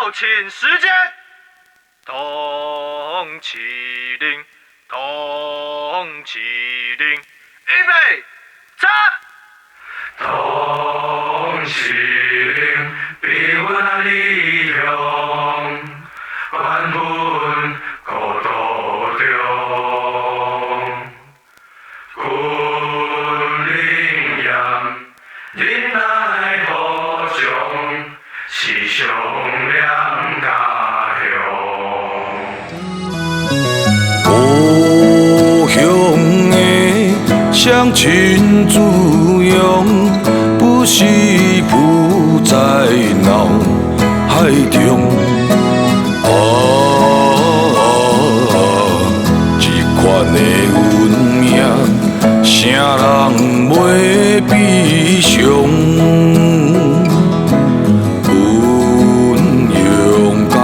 要请时间，通气令，通气令，预备，唱。通气令，比阮力量，关阮孤岛中。君灵验，忍耐互相，是上良家乡。故乡的乡亲滋养，不是浮在脑海中。这款的运命，谁人袂悲伤？阮阳光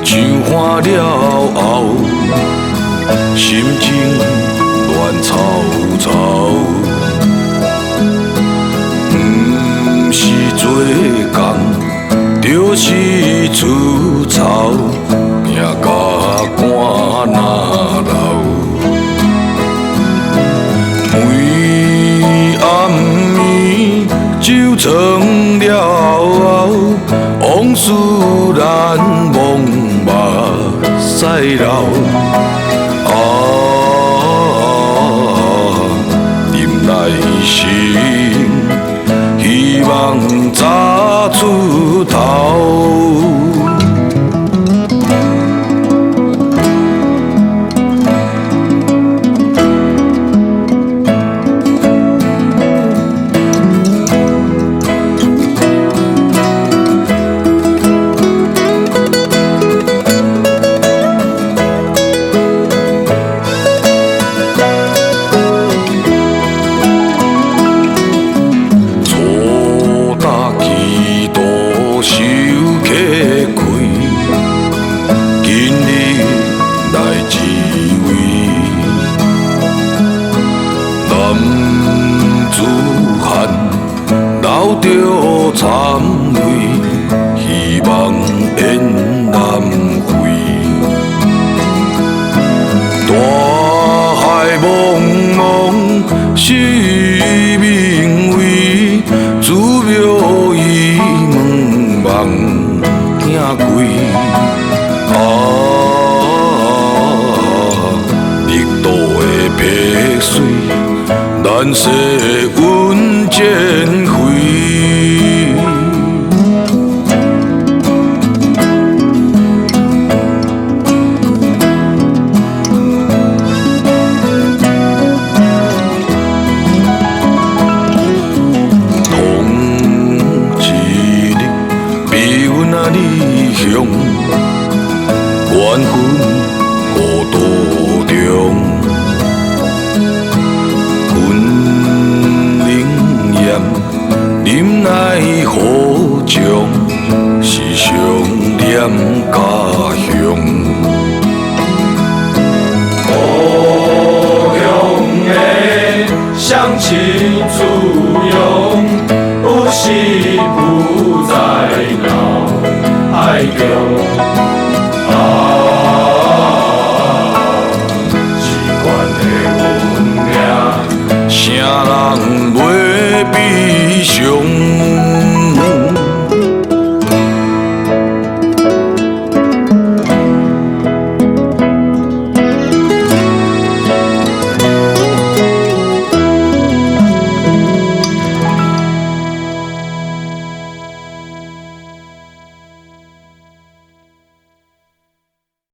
上花了后，心情乱草草。不是做工，就是出草，命甲肝若流。每暗暝酒庄了后，往事难忘目屎流。忍耐心，希望早出头。流着惨泪，希望延南回。大海茫茫，是名为，祖庙伊门望行归。绿岛的碧水，蓝色云渐飞。理想，缘分孤岛中，君灵验，忍耐互相，是上念家乡。故乡的乡亲滋养，不是不。